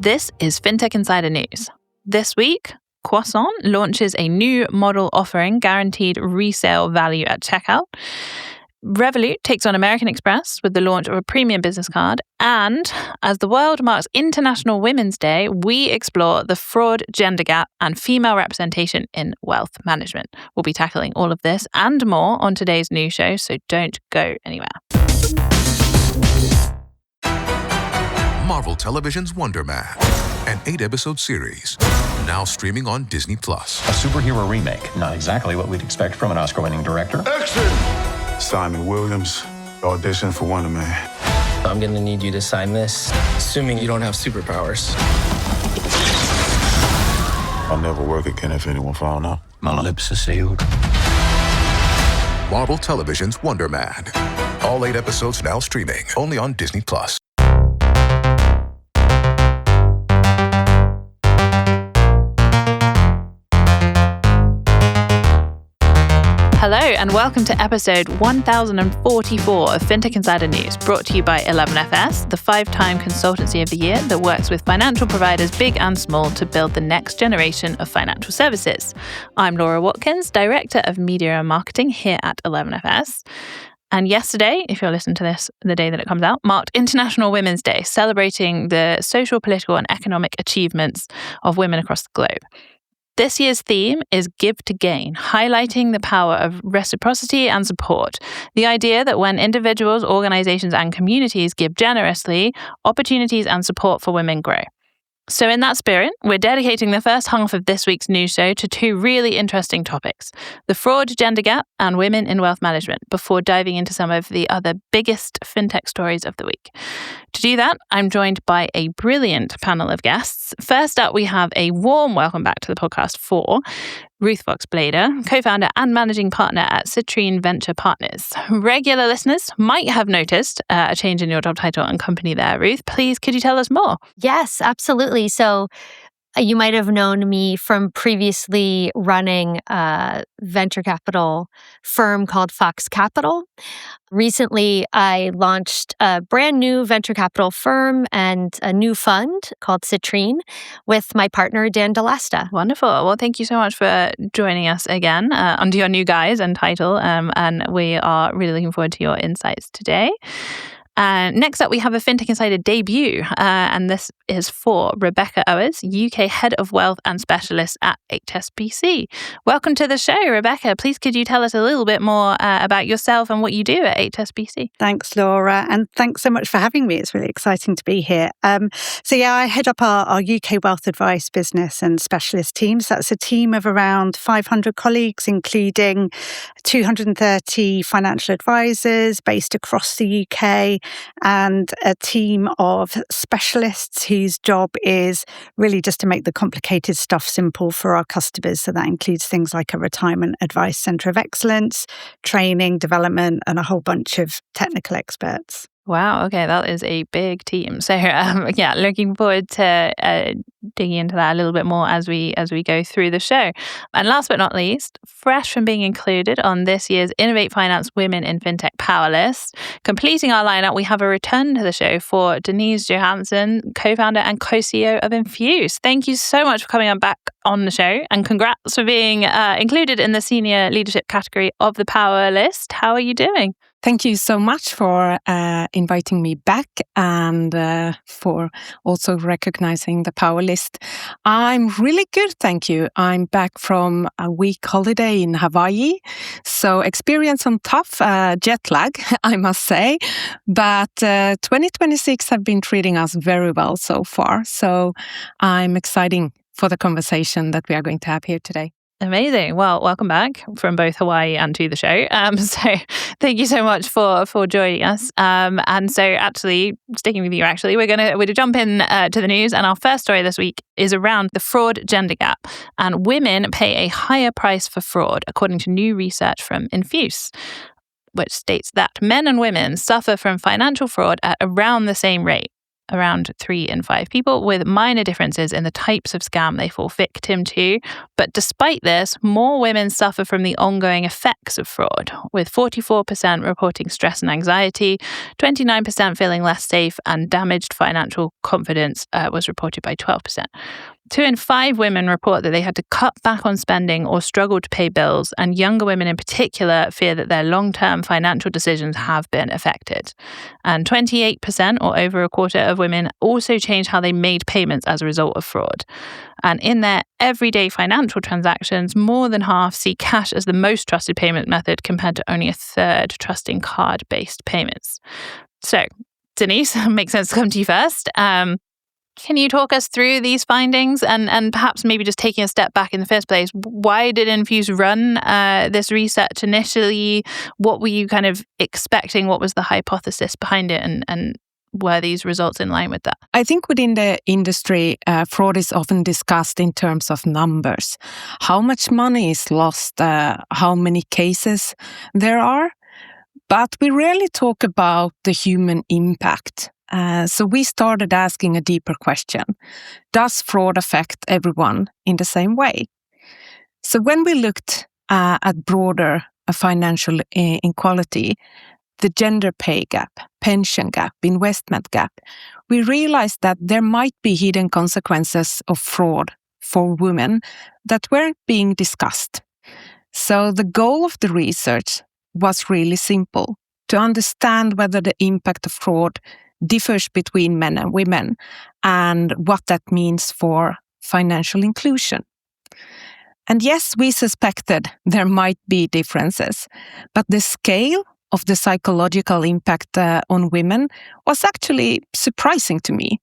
This is Fintech Insider News. This week, Croissant launches a new model offering guaranteed resale value at checkout. Revolut takes on American Express with the launch of a premium business card. And as the world marks International Women's Day, we explore the fraud gender gap and female representation in wealth management. We'll be tackling all of this and more on today's news show, so don't go anywhere. Marvel Television's Wonder Man, an 8-episode series, now streaming on Disney+. A superhero remake, not exactly what we'd expect from an Oscar-winning director. Action! Simon Williams, audition for Wonder Man. I'm gonna need you to sign this, assuming you don't have superpowers. I'll never work again if anyone found out. My lips are sealed. Marvel Television's Wonder Man. All 8 episodes now streaming, only on Disney+. Hello and welcome to episode 1044 of Fintech Insider News, brought to you by 11FS, the 5-time consultancy of the year that works with financial providers big and small to build the next generation of financial services. I'm Laura Watkins, Director of Media and Marketing here at 11FS. And yesterday, if you're listening to this the day that it comes out, marked International Women's Day, celebrating the social, political and economic achievements of women across the globe. This year's theme is Give to Gain, highlighting the power of reciprocity and support. The idea that when individuals, organizations, and communities give generously, opportunities and support for women grow. So in that spirit, we're dedicating the first half of this week's news show to 2 really interesting topics, the fraud gender gap and women in wealth management, before diving into some of the other biggest fintech stories of the week. To do that, I'm joined by a brilliant panel of guests. First up, we have a warm welcome back to the podcast for Ruth Foxe-Blader, co-founder and managing partner at Citrine Venture Partners. Regular listeners might have noticed a change in your job title and company there. Ruth, please, could you tell us more? Yes, absolutely. So you might have known me from previously running a venture capital firm called Foxe Capital. Recently, I launched a brand new venture capital firm and a new fund called Citrine with my partner, Dan DeLasta. Wonderful. Well, thank you so much for joining us again under your new guise and title. And we are really looking forward to your insights today. Next up, we have a Fintech Insider debut, and this is for Rebecca Owers, UK Head of Wealth and Specialist at HSBC. Welcome to the show, Rebecca. Please, could you tell us a little bit more about yourself and what you do at HSBC? Thanks, Laura, and thanks so much for having me. It's really exciting to be here. I head up our UK Wealth Advice business and specialist teams. That's a team of around 500 colleagues, including 230 financial advisors based across the UK, and a team of specialists whose job is really just to make the complicated stuff simple for our customers. So that includes things like a retirement advice centre of excellence, training, development, and a whole bunch of technical experts. Wow. Okay, that is a big team. So, looking forward to digging into that a little bit more as we go through the show. And last but not least, fresh from being included on this year's Innovate Finance Women in Fintech Power List, completing our lineup, we have a return to the show for Denise Johansson, co-founder and co-CEO of Enfuce. Thank you so much for coming back on the show, and congrats for being included in the senior leadership category of the Power List. How are you doing? Thank you so much for inviting me back and for also recognizing the Power List. I'm really good, thank you. I'm back from a week holiday in Hawaii, so experience some tough jet lag, I must say. But 2026 have been treating us very well so far, so I'm excited for the conversation that we are going to have here today. Amazing. Well, welcome back from both Hawaii and to the show. So thank you so much for joining us. And so actually, sticking with you, we're going to jump in to the news. And our first story this week is around the fraud gender gap. And women pay a higher price for fraud, according to new research from Enfuce, which states that men and women suffer from financial fraud at around the same rate. around 3 in 5 people, with minor differences in the types of scam they fall victim to. But despite this, more women suffer from the ongoing effects of fraud, with 44% reporting stress and anxiety, 29% feeling less safe, and damaged financial confidence was reported by 12%. 2 in 5 women report that they had to cut back on spending or struggle to pay bills, and younger women in particular fear that their long-term financial decisions have been affected. And 28%, or over a quarter of women, also changed how they made payments as a result of fraud. And in their everyday financial transactions, more than half see cash as the most trusted payment method, compared to only a third trusting card-based payments. So, Denise, it makes sense to come to you first. Can you talk us through these findings and perhaps maybe just taking a step back in the first place? Why did Enfuce run this research initially? What were you kind of expecting? What was the hypothesis behind it? And were these results in line with that? I think within the industry, fraud is often discussed in terms of numbers. How much money is lost? How many cases there are? But we rarely talk about the human impact. So we started asking a deeper question. Does fraud affect everyone in the same way? So when we looked at broader financial inequality, the gender pay gap, pension gap, investment gap, we realized that there might be hidden consequences of fraud for women that weren't being discussed. So the goal of the research was really simple: to understand whether the impact of fraud differs between men and women, and what that means for financial inclusion. And yes, we suspected there might be differences, but the scale of the psychological impact on women was actually surprising to me.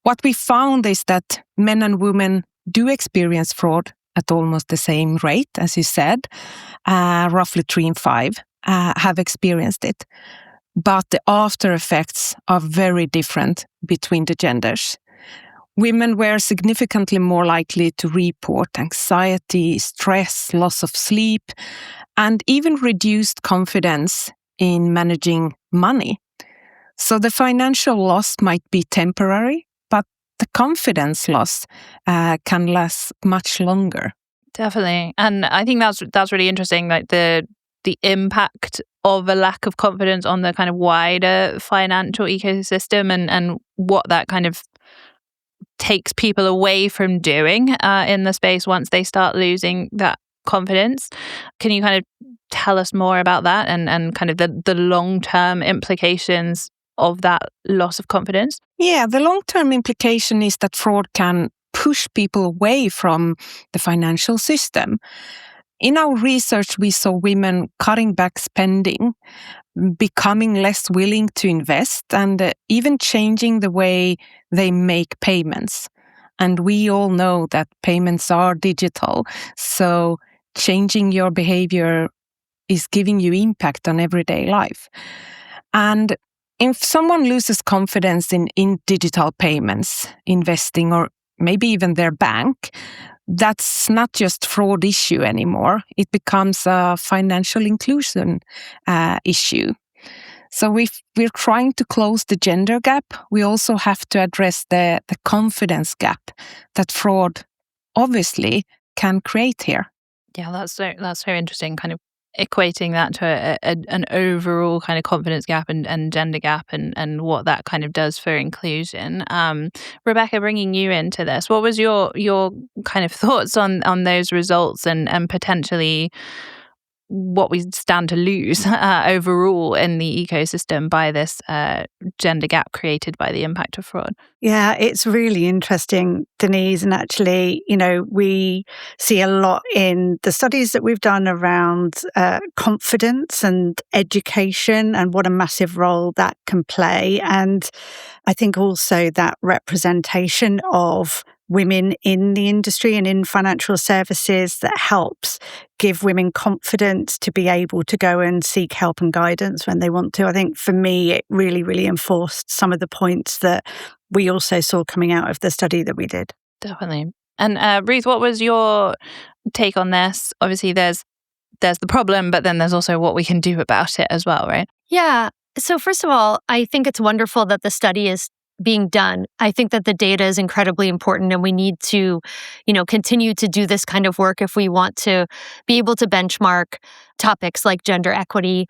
What we found is that men and women do experience fraud at almost the same rate, as you said. Roughly 3 in 5 have experienced it. But the after effects are very different between the genders. Women were significantly more likely to report anxiety, stress, loss of sleep, and even reduced confidence in managing money. So the financial loss might be temporary, but the confidence loss can last much longer. Definitely. And I think that's really interesting, like the impact of a lack of confidence on the kind of wider financial ecosystem, and what that kind of takes people away from doing in the space once they start losing that confidence. Can you kind of tell us more about that and kind of the long-term implications of that loss of confidence? Yeah, the long-term implication is that fraud can push people away from the financial system. In our research, we saw women cutting back spending, becoming less willing to invest, and even changing the way they make payments. And we all know that payments are digital, so changing your behavior is giving you impact on everyday life. And if someone loses confidence in digital payments, investing, or maybe even their bank, that's not just fraud issue anymore. It becomes a financial inclusion issue. So if we're trying to close the gender gap, we also have to address the confidence gap that fraud obviously can create here. Yeah, that's so interesting, kind of equating that to an overall kind of confidence gap and gender gap and what that kind of does for inclusion. Rebecca, bringing you into this, what was your kind of thoughts on those results and potentially what we stand to lose overall in the ecosystem by this gender gap created by the impact of fraud? Yeah, it's really interesting, Denise. And actually, we see a lot in the studies that we've done around confidence and education and what a massive role that can play. And I think also that representation of women in the industry and in financial services that helps give women confidence to be able to go and seek help and guidance when they want to. I think for me, it really, really enforced some of the points that we also saw coming out of the study that we did. Definitely. And Ruth, what was your take on this? Obviously, there's the problem, but then there's also what we can do about it as well, right? Yeah. So first of all, I think it's wonderful that the study is being done. I think that the data is incredibly important, and we need to, continue to do this kind of work if we want to be able to benchmark topics like gender equity.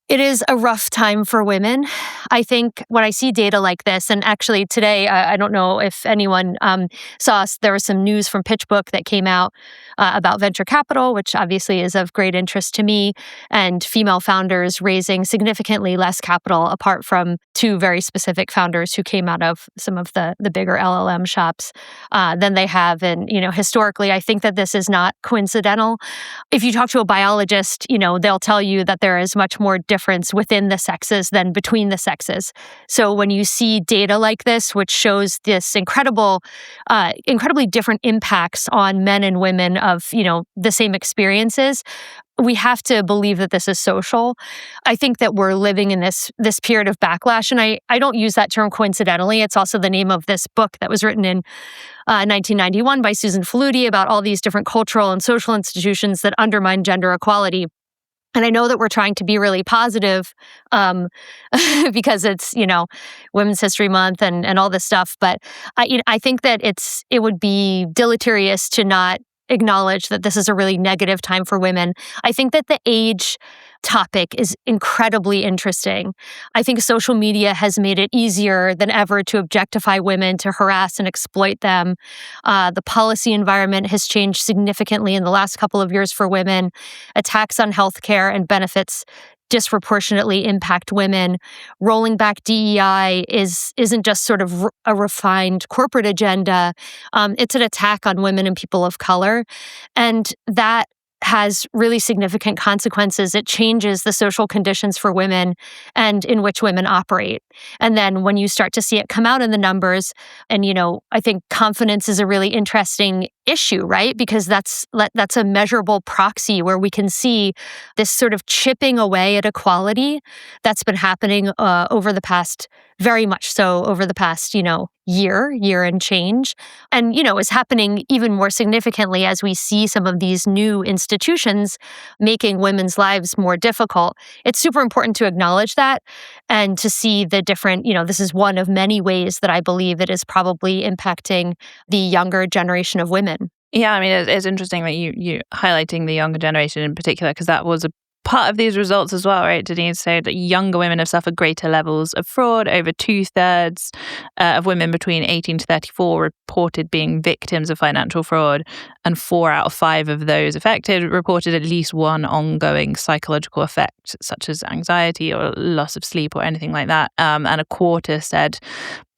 It is a rough time for women. I think when I see data like this, and actually today, I don't know if anyone saw, there was some news from PitchBook that came out about venture capital, which obviously is of great interest to me, and female founders raising significantly less capital, apart from two very specific founders who came out of some of the bigger LLM shops than they have. And, historically, I think that this is not coincidental. If you talk to a biologist, they'll tell you that there is much more difference within the sexes than between the sexes. So when you see data like this, which shows this incredibly different impacts on men and women of, the same experiences, we have to believe that this is social. I think that we're living in this period of backlash, and I don't use that term coincidentally. It's also the name of this book that was written in 1991 by Susan Faludi about all these different cultural and social institutions that undermine gender equality. And I know that we're trying to be really positive because it's, Women's History Month and all this stuff. But I think that it would be deleterious to not acknowledge that this is a really negative time for women. I think that the age topic is incredibly interesting. I think social media has made it easier than ever to objectify women, to harass and exploit them. The policy environment has changed significantly in the last couple of years for women. Attacks on healthcare and benefits disproportionately impact women. Rolling back DEI isn't just sort of a refined corporate agenda. It's an attack on women and people of color. And that has really significant consequences. It changes the social conditions for women and in which women operate. And then when you start to see it come out in the numbers, and I think confidence is a really interesting issue, right? Because that's a measurable proxy where we can see this sort of chipping away at equality that's been happening very much so over the past, year and change. And, is happening even more significantly as we see some of these new institutions making women's lives more difficult. It's super important to acknowledge that and to see the different, this is one of many ways that I believe it is probably impacting the younger generation of women. Yeah, I mean, it's interesting that you highlighting the younger generation in particular, because that was a part of these results as well, right, Denise? So that younger women have suffered greater levels of fraud. Over 2/3 of women between 18 to 34 reported being victims of financial fraud, and 4 out of 5 of those affected reported at least one ongoing psychological effect, such as anxiety or loss of sleep or anything like that. And a quarter said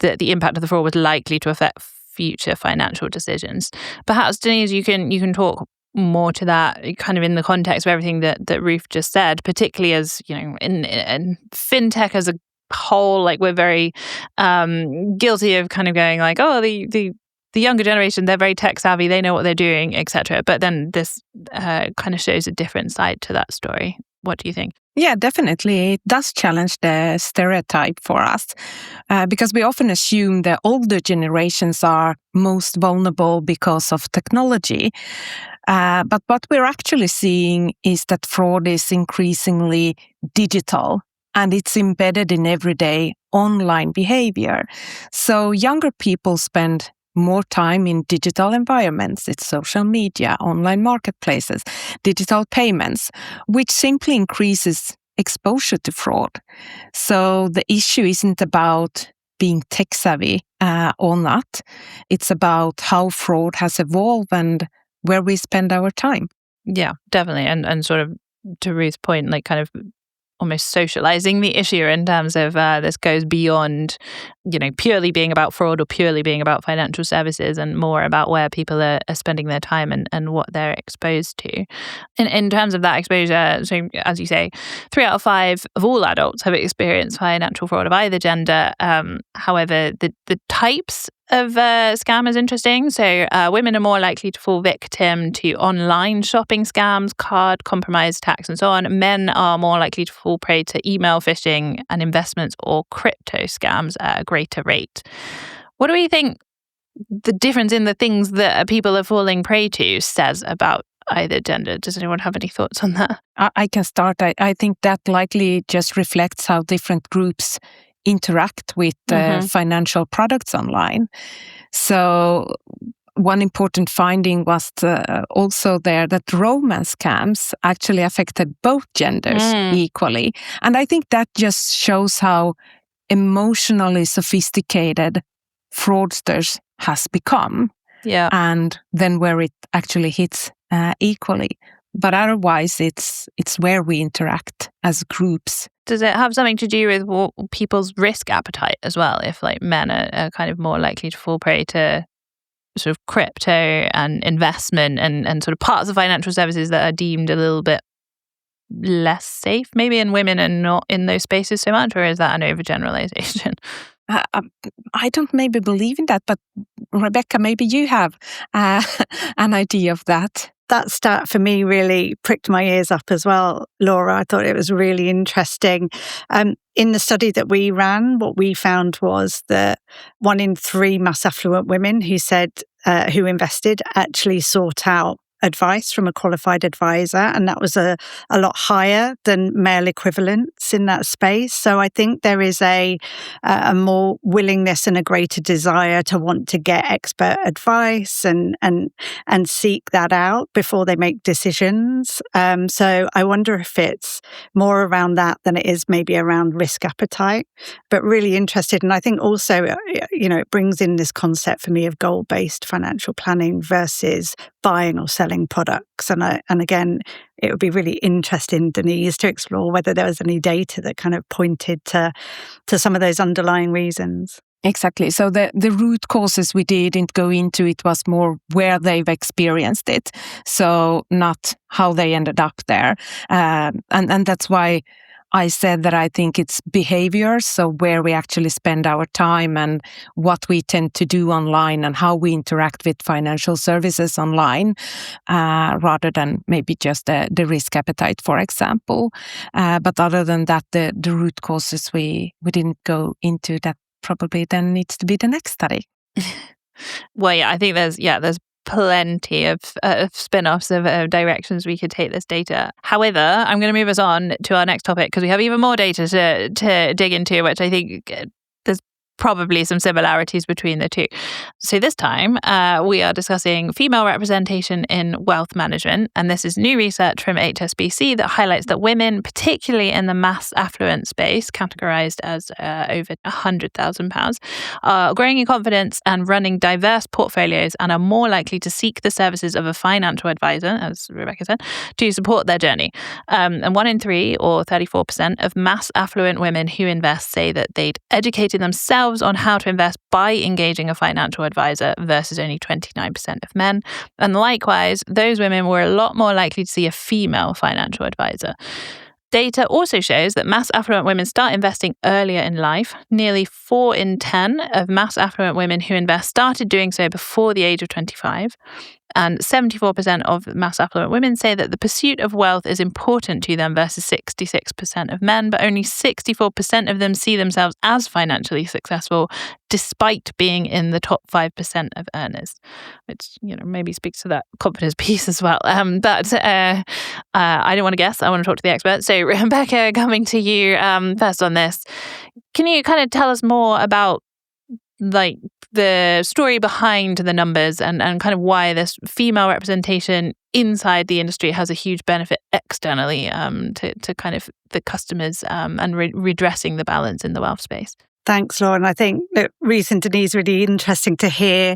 that the impact of the fraud was likely to affect future financial decisions. Perhaps, Denise, you can talk more to that, kind of in the context of everything that Ruth just said, particularly as, in fintech as a whole, like we're very guilty of kind of going like, oh, the younger generation, they're very tech savvy, they know what they're doing, etc. But then this kind of shows a different side to that story. What do you think? Yeah, definitely. It does challenge the stereotype for us because we often assume the older generations are most vulnerable because of technology. But what we're actually seeing is that fraud is increasingly digital and it's embedded in everyday online behavior. So younger people spend more time in digital environments. It's social media, online marketplaces, digital payments, which simply increases exposure to fraud. So the issue isn't about being tech savvy or not. It's about how fraud has evolved and where we spend our time. Yeah, definitely. And sort of to Ruth's point, like kind of almost socializing the issue in terms of this goes beyond, purely being about fraud or purely being about financial services, and more about where people are spending their time and what they're exposed to. In terms of that exposure, so as you say, 3 out of 5 of all adults have experienced financial fraud of either gender. However, the types of scam is interesting. So women are more likely to fall victim to online shopping scams, card compromise attacks, and so on. Men are more likely to fall prey to email phishing and investments or crypto scams at a greater rate. What do we think the difference in the things that people are falling prey to says about either gender? Does anyone have any thoughts on that? I can start. I think that likely just reflects how different groups interact with financial products online. So one important finding was also there that romance scams actually affected both genders equally. And I think that just shows how emotionally sophisticated fraudsters has become. Yeah. And then where it actually hits equally. But otherwise, it's where we interact as groups. Does it have something to do with people's risk appetite as well? If like men are kind of more likely to fall prey to sort of crypto and investment and sort of parts of financial services that are deemed a little bit less safe, maybe, and women are not in those spaces so much, or is that an overgeneralization? I don't maybe believe in that, but Rebecca, maybe you have an idea of that. That stat for me really pricked my ears up as well, Laura. I thought it was really interesting. In the study that we ran, what we found was that 1 in 3 mass affluent women who invested actually sought out advice from a qualified advisor, and that was a lot higher than male equivalents in that space. So I think there is a more willingness and a greater desire to want to get expert advice and seek that out before they make decisions. So I wonder if it's more around that than it is maybe around risk appetite, but really interested. And I think also, it brings in this concept for me of goal-based financial planning versus buying or selling products. And again, it would be really interesting, Denise, to explore whether there was any data that kind of pointed to some of those underlying reasons. Exactly. So the root causes we didn't go into, it was more where they've experienced it. So not how they ended up there. And that's why I said that I think it's behavior, so where we actually spend our time and what we tend to do online and how we interact with financial services online, rather than maybe just the risk appetite, for example. But other than that, the root causes we didn't go into, that probably then needs to be the next study. Well, yeah, I think there's plenty of spin-offs of directions we could take this data. However, I'm going to move us on to our next topic because we have even more data to dig into, which I think there's probably some similarities between the two. So this time, we are discussing female representation in wealth management, and this is new research from HSBC that highlights that women, particularly in the mass affluent space, categorized as over £100,000, are growing in confidence and running diverse portfolios and are more likely to seek the services of a financial advisor, as Rebecca said, to support their journey. And 1 in 3, or 34%, of mass affluent women who invest say that they'd educated themselves on how to invest by engaging a financial advisor versus only 29% of men. And likewise, those women were a lot more likely to see a female financial advisor. Data also shows that mass affluent women start investing earlier in life. Nearly 4 in 10 of mass affluent women who invest started doing so before the age of 25. And 74% of mass affluent women say that the pursuit of wealth is important to them versus 66% of men, but only 64% of them see themselves as financially successful despite being in the top 5% of earners, which, maybe speaks to that confidence piece as well. But I don't want to guess. I want to talk to the expert. So Rebecca, coming to you first on this, can you kind of tell us more about the story behind the numbers and kind of why this female representation inside the industry has a huge benefit externally to kind of the customers and redressing the balance in the wealth space? Thanks, Laura. And I think that Ruth and Denise, really interesting to hear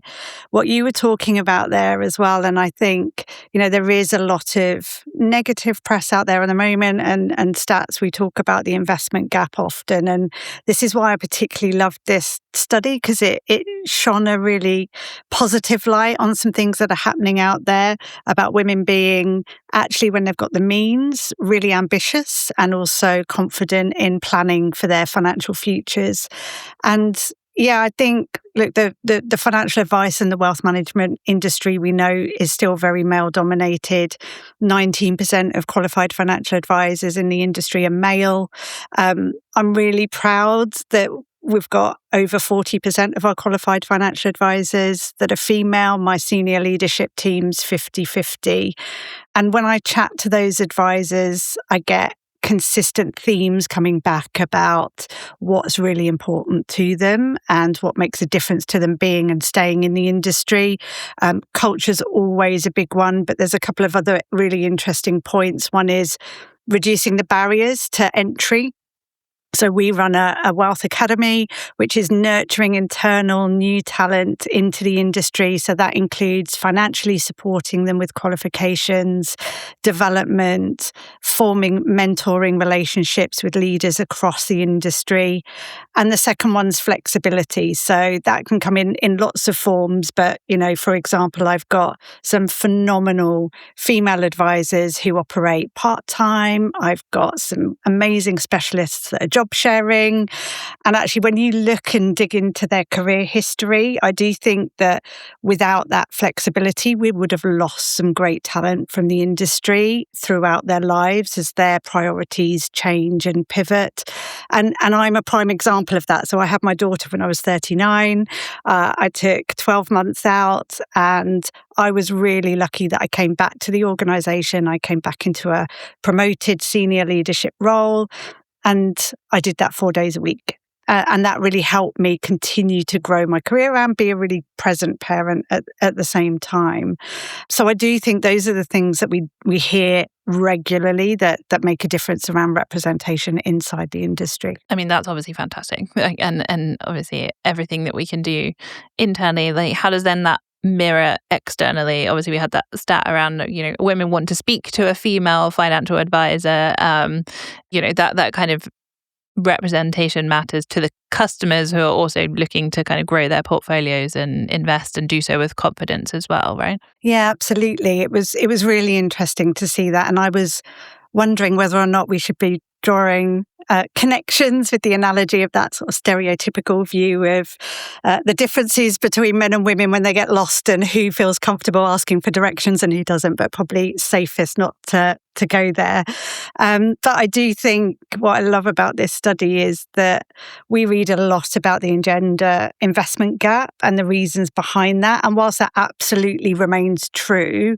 what you were talking about there as well. And I think, there is a lot of negative press out there at the moment and stats. We talk about the investment gap often. And this is why I particularly loved this study, because it shone a really positive light on some things that are happening out there about women being actually, when they've got the means, really ambitious and also confident in planning for their financial futures. And yeah, I think, look, the financial advice and the wealth management industry, we know, is still very male dominated. 19% of qualified financial advisors in the industry are male. I'm really proud that we've got over 40% of our qualified financial advisors that are female. My senior leadership team's 50-50. And when I chat to those advisors, I get consistent themes coming back about what's really important to them and what makes a difference to them being and staying in the industry. Culture's always a big one, but there's a couple of other really interesting points. One is reducing the barriers to entry. So we run a wealth academy, which is nurturing internal new talent into the industry. So that includes financially supporting them with qualifications, development, forming mentoring relationships with leaders across the industry. And the second one's flexibility. So that can come in lots of forms. But, for example, I've got some phenomenal female advisors who operate part-time. I've got some amazing specialists that are job sharing. And actually, when you look and dig into their career history, I do think that without that flexibility, we would have lost some great talent from the industry throughout their lives as their priorities change and pivot. And I'm a prime example of that. So I had my daughter when I was 39. I took 12 months out, and I was really lucky that I came back to the organization. I came back into a promoted senior leadership role. And I did that 4 days a week. And that really helped me continue to grow my career and be a really present parent at the same time. So I do think those are the things that we hear regularly that make a difference around representation inside the industry. I mean, that's obviously fantastic. And obviously everything that we can do internally, like how does then that mirror externally? Obviously, we had that stat around, women want to speak to a female financial advisor. That kind of representation matters to the customers who are also looking to kind of grow their portfolios and invest and do so with confidence as well, right? Yeah, absolutely. It was really interesting to see that. And I was wondering whether or not we should be drawing connections with the analogy of that sort of stereotypical view of the differences between men and women when they get lost and who feels comfortable asking for directions and who doesn't, but probably safest not to go there. But I do think what I love about this study is that we read a lot about the gender investment gap and the reasons behind that. And whilst that absolutely remains true,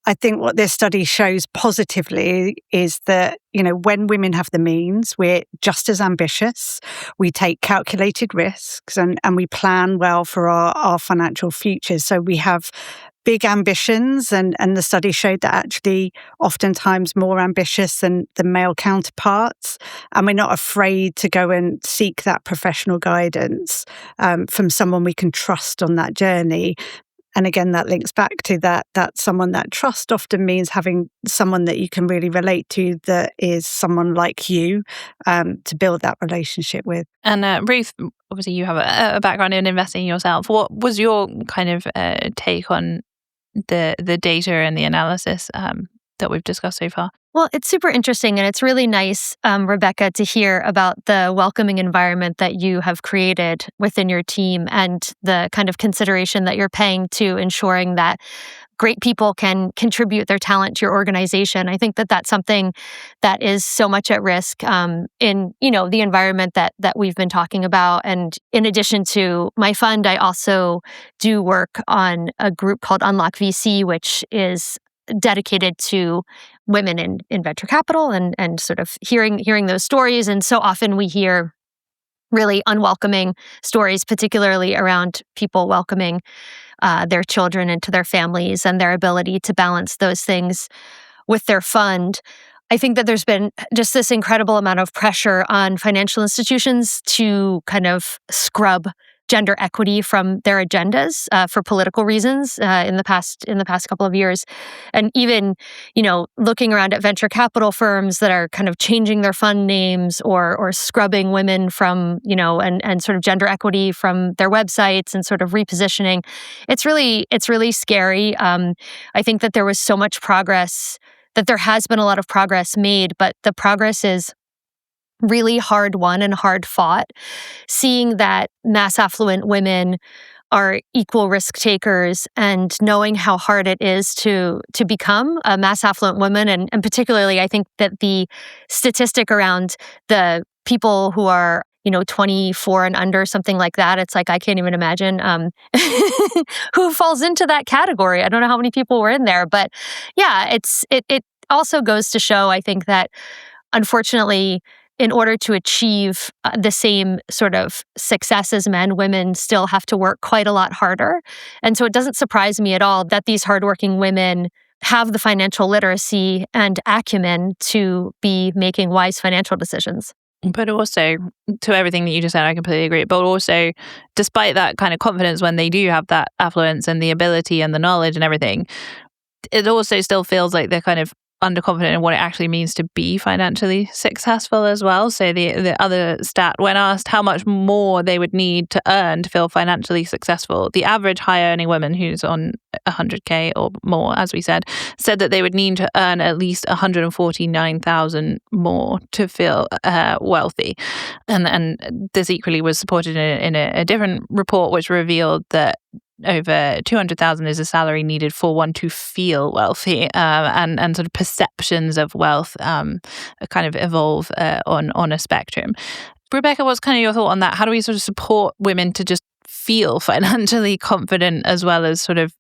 I think what this study shows positively is that, when women have the means, we're just as ambitious, we take calculated risks, and we plan well for our financial futures. So we have big ambitions, and the study showed that actually oftentimes more ambitious than the male counterparts. And we're not afraid to go and seek that professional guidance from someone we can trust on that journey. And again, that links back to that someone that trust often means having someone that you can really relate to that is someone like you to build that relationship with. And Ruth, obviously you have a background in investing yourself. What was your kind of take on the data and the analysis that we've discussed so far? Well, it's super interesting, and it's really nice, Rebecca, to hear about the welcoming environment that you have created within your team and the kind of consideration that you're paying to ensuring that great people can contribute their talent to your organization. I think that that's something that is so much at risk in the environment that we've been talking about. And in addition to my fund, I also do work on a group called Unlock VC, which is dedicated to women in venture capital and sort of hearing those stories. And so often we hear really unwelcoming stories, particularly around people welcoming their children into their families and their ability to balance those things with their fund. I think that there's been just this incredible amount of pressure on financial institutions to kind of scrub gender equity from their agendas for political reasons in the past couple of years. And even, looking around at venture capital firms that are kind of changing their fund names or scrubbing women from, and sort of gender equity from their websites and sort of repositioning. It's really scary. I think that there was so much progress, that there has been a lot of progress made, but the progress is really hard won and hard fought. Seeing that mass affluent women are equal risk takers and knowing how hard it is to become a mass affluent woman. And particularly, I think that the statistic around the people who are 24 and under, something like that. It's like, I can't even imagine who falls into that category. I don't know how many people were in there, but yeah, it also goes to show, I think, that unfortunately, in order to achieve the same sort of success as men, women still have to work quite a lot harder. And so it doesn't surprise me at all that these hardworking women have the financial literacy and acumen to be making wise financial decisions. But also, to everything that you just said, I completely agree. But also, despite that kind of confidence when they do have that affluence and the ability and the knowledge and everything, it also still feels like they're kind of underconfident in what it actually means to be financially successful as well. So the other stat, when asked how much more they would need to earn to feel financially successful, the average high earning woman who's on 100K or more, as we said that they would need to earn at least 149,000 more to feel wealthy. And this equally was supported in a different report, which revealed that over 200,000 is a salary needed for one to feel wealthy, and sort of perceptions of wealth kind of evolve on a spectrum. Rebecca, what's kind of your thought on that? How do we sort of support women to just feel financially confident as well as sort of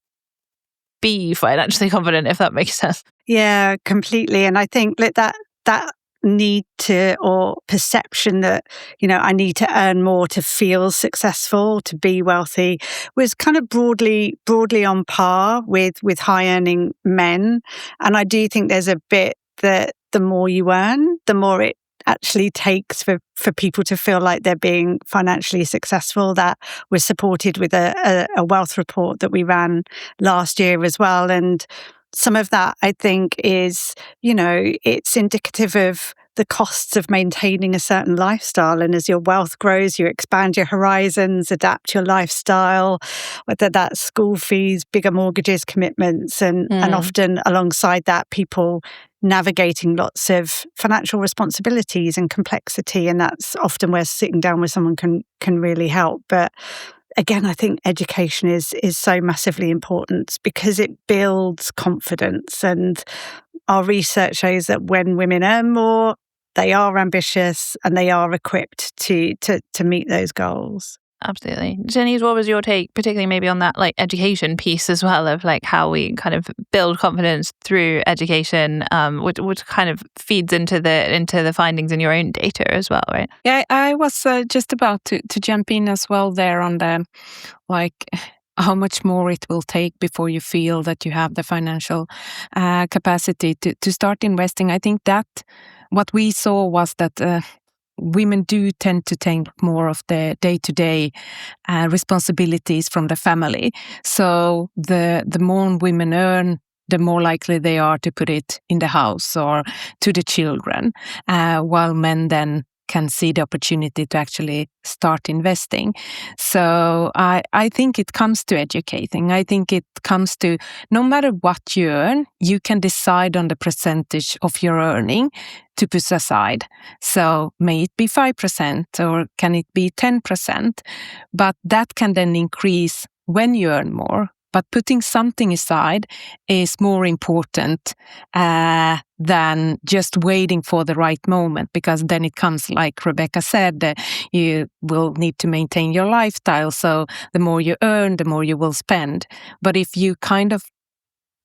be financially confident, if that makes sense? Yeah, completely. And I think that need to, or perception that, I need to earn more to feel successful, to be wealthy, was kind of broadly on par with high earning men. And I do think there's a bit that the more you earn, the more it actually takes for people to feel like they're being financially successful. That was supported with a wealth report that we ran last year as well. And some of that, I think, is, it's indicative of the costs of maintaining a certain lifestyle. And as your wealth grows, you expand your horizons, adapt your lifestyle, whether that's school fees, bigger mortgages, commitments, and often alongside that, people navigating lots of financial responsibilities and complexity. And that's often where sitting down with someone can really help. But again, I think education is so massively important because it builds confidence. And our research shows that when women earn more, they are ambitious and they are equipped to meet those goals. Absolutely. Janice, what was your take, particularly maybe on that like education piece as well, of like how we kind of build confidence through education, which kind of feeds into the findings in your own data as well, right? Yeah, I was just about to jump in as well there on the like how much more it will take before you feel that you have the financial capacity to start investing. I think that what we saw was that women do tend to take more of the day-to-day responsibilities from the family. So the more women earn, the more likely they are to put it in the house or to the children, while men then can see the opportunity to actually start investing. So I think it comes to educating. I think it comes to no matter what you earn, you can decide on the percentage of your earning to put aside. So may it be 5% or can it be 10%? But that can then increase when you earn more. But putting something aside is more important than just waiting for the right moment, because then it comes, like Rebecca said, that you will need to maintain your lifestyle. So the more you earn, the more you will spend. But if you kind of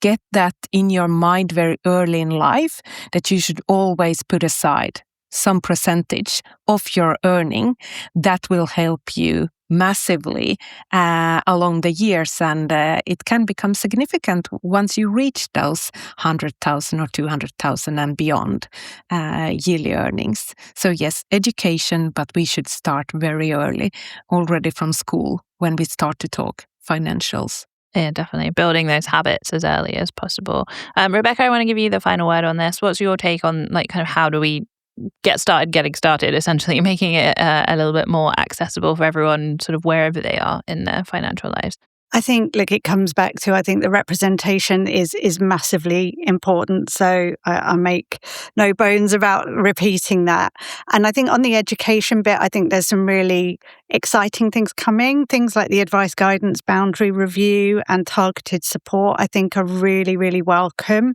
get that in your mind very early in life, that you should always put aside some percentage of your earning, that will help you massively along the years, and it can become significant once you reach those 100,000 or 200,000 and beyond yearly earnings. So yes, education, but we should start very early, already from school, when we start to talk financials. Yeah, definitely. Building those habits as early as possible. Rebecca, I want to give you the final word on this. What's your take on like kind of how do we getting started, essentially making it a little bit more accessible for everyone, sort of wherever they are in their financial lives? I think, it comes back to, I think the representation is massively important. So I make no bones about repeating that. And I think on the education bit, I think there's some really exciting things coming. Things like the advice guidance boundary review and targeted support, I think, are really, really welcome.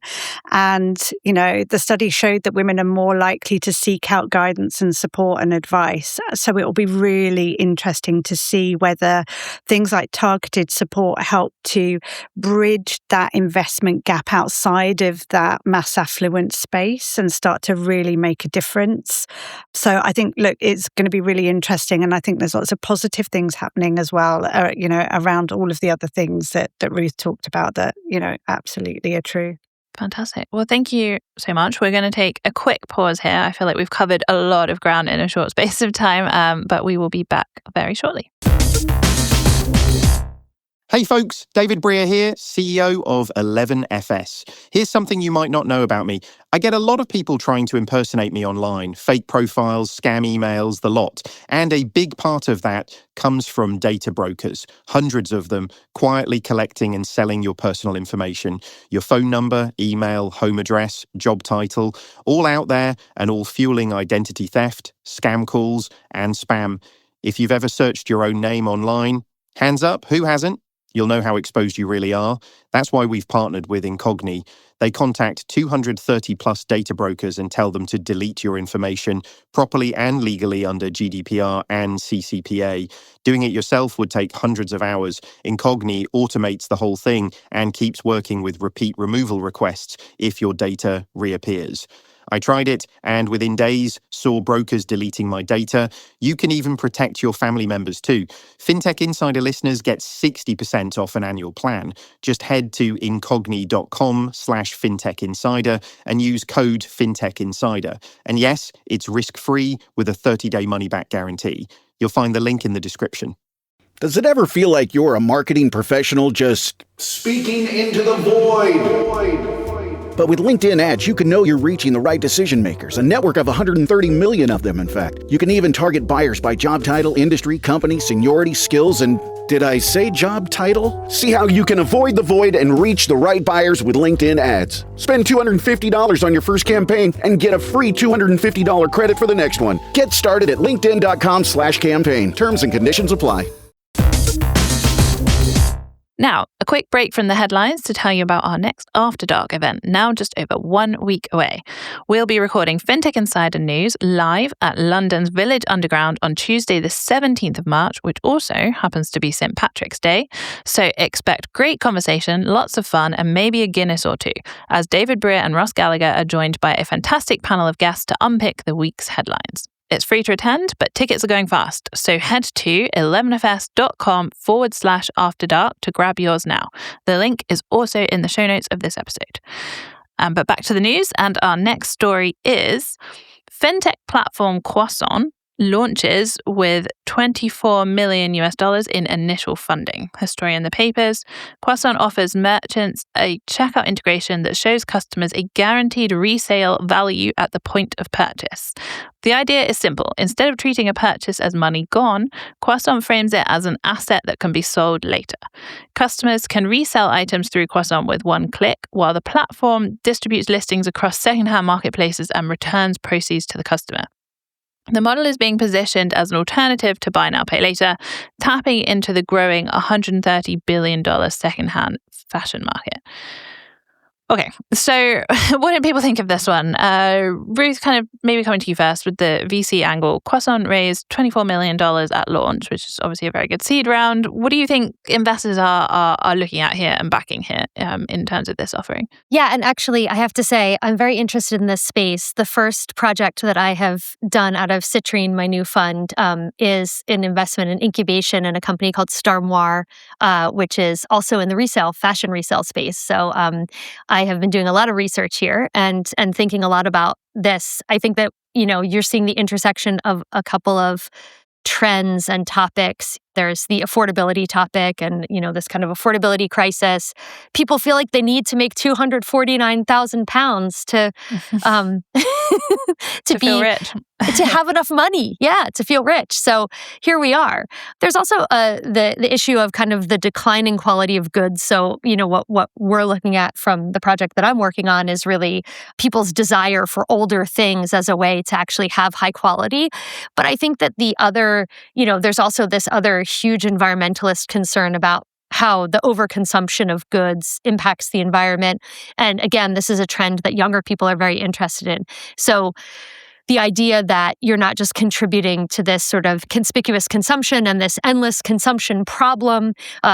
And, the study showed that women are more likely to seek out guidance and support and advice. So it will be really interesting to see whether things like targeted support help to bridge that investment gap outside of that mass affluent space and start to really make a difference. So I think, look, it's going to be really interesting. And I think there's lots of positive things happening as well, around all of the other things that Ruth talked about that, absolutely are true. Fantastic. Well, thank you so much. We're going to take a quick pause here. I feel like we've covered a lot of ground in a short space of time, but we will be back very shortly. Hey folks, David Breer here, CEO of 11FS. Here's something you might not know about me. I get a lot of people trying to impersonate me online, fake profiles, scam emails, the lot. And a big part of that comes from data brokers, hundreds of them, quietly collecting and selling your personal information. Your phone number, email, home address, job title, all out there and all fueling identity theft, scam calls, and spam. If you've ever searched your own name online, hands up, who hasn't? You'll know how exposed you really are. That's why we've partnered with Incogni. They contact 230 plus data brokers and tell them to delete your information properly and legally under GDPR and CCPA. Doing it yourself would take hundreds of hours. Incogni automates the whole thing and keeps working with repeat removal requests if your data reappears. I tried it, and within days, saw brokers deleting my data. You can even protect your family members too. Fintech Insider listeners get 60% off an annual plan. Just head to incogni.com/fintechinsider and use code FintechInsider. And yes, it's risk-free with a 30-day money-back guarantee. You'll find the link in the description. Does it ever feel like you're a marketing professional just speaking into the void? But with LinkedIn ads, you can know you're reaching the right decision makers, a network of 130 million of them, in fact. You can even target buyers by job title, industry, company, seniority, skills, and did I say job title? See how you can avoid the void and reach the right buyers with LinkedIn ads. Spend $250 on your first campaign and get a free $250 credit for the next one. Get started at linkedin.com/campaign. Terms and conditions apply. Now, a quick break from the headlines to tell you about our next After Dark event, now just over 1 week away. We'll be recording Fintech Insider News live at London's Village Underground on Tuesday the 17th of March, which also happens to be St. Patrick's Day. So expect great conversation, lots of fun, and maybe a Guinness or two, as David Breer and Ross Gallagher are joined by a fantastic panel of guests to unpick the week's headlines. It's free to attend, but tickets are going fast. So head to 11fs.com/afterdark to grab yours now. The link is also in the show notes of this episode. But back to the news, and our next story is fintech platform Croissant launches with $24 million in initial funding. A story in the papers. Croissant offers merchants a checkout integration that shows customers a guaranteed resale value at the point of purchase. The idea is simple. Instead of treating a purchase as money gone, Croissant frames it as an asset that can be sold later. Customers can resell items through Croissant with one click, while the platform distributes listings across secondhand marketplaces and returns proceeds to the customer. The model is being positioned as an alternative to buy now, pay later, tapping into the growing $130 billion secondhand fashion market. Okay, so what did people think of this one? Ruth, kind of maybe coming to you first with the VC angle. Croissant raised $24 million at launch, which is obviously a very good seed round. What do you think investors are looking at here and backing here in terms of this offering? Yeah, and actually, I have to say, I'm very interested in this space. The first project that I have done out of Citrine, my new fund, is an investment in incubation in a company called Star Moire, which is also in the fashion resale space. So I have been doing a lot of research here and thinking a lot about this. I think that, you're seeing the intersection of a couple of trends and topics. There's the affordability topic and, this kind of affordability crisis. People feel like they need to make £249,000 to feel rich. to have enough money. Yeah, to feel rich. So here we are. There's also the issue of kind of the declining quality of goods. So, what we're looking at from the project that I'm working on is really people's desire for older things as a way to actually have high quality. But I think that there's also this other huge environmentalist concern about how the overconsumption of goods impacts the environment. And again, this is a trend that younger people are very interested in. So the idea that you're not just contributing to this sort of conspicuous consumption and this endless consumption problem,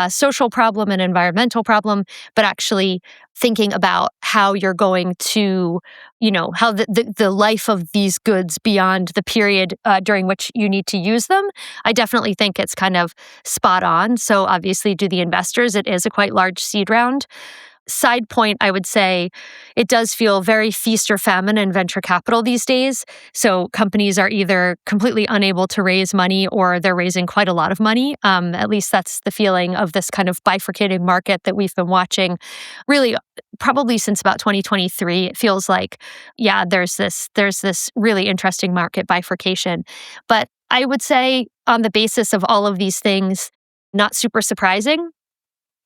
social problem and environmental problem, but actually thinking about how you're going to, how the life of these goods beyond the period during which you need to use them. I definitely think it's kind of spot on. So obviously, to the investors, it is a quite large seed round. Side point, I would say it does feel very feast or famine in venture capital these days. So companies are either completely unable to raise money or they're raising quite a lot of money. At least that's the feeling of this kind of bifurcating market that we've been watching really probably since about 2023. It feels like, there's this really interesting market bifurcation. But I would say on the basis of all of these things, not super surprising.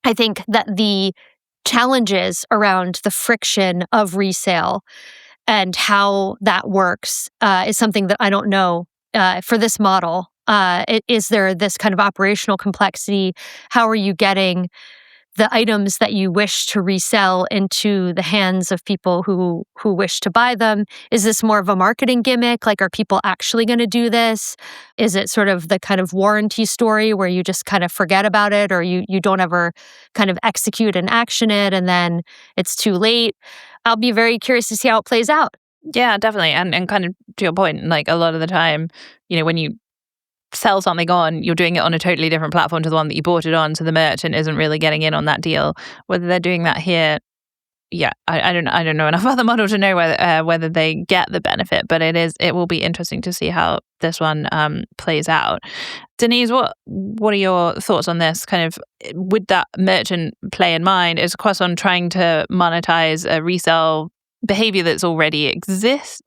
I think that the challenges around the friction of resale and how that works is something that I don't know for this model. Is there this kind of operational complexity? How are you getting the items that you wish to resell into the hands of people who wish to buy them? Is this more of a marketing gimmick? Like, are people actually going to do this? Is it sort of the kind of warranty story where you just kind of forget about it, or you don't ever kind of execute and action it and then it's too late? I'll be very curious to see how it plays out. Yeah, definitely. And kind of to your point, like a lot of the time, when you sell something on, you're doing it on a totally different platform to the one that you bought it on, so the merchant isn't really getting in on that deal. Whether they're doing that here, I don't know enough about the model to know whether they get the benefit, but it will be interesting to see how this one plays out. Denise, what are your thoughts on this? Kind of with that merchant play in mind, is Croissant trying to monetize a resale behavior that already exists,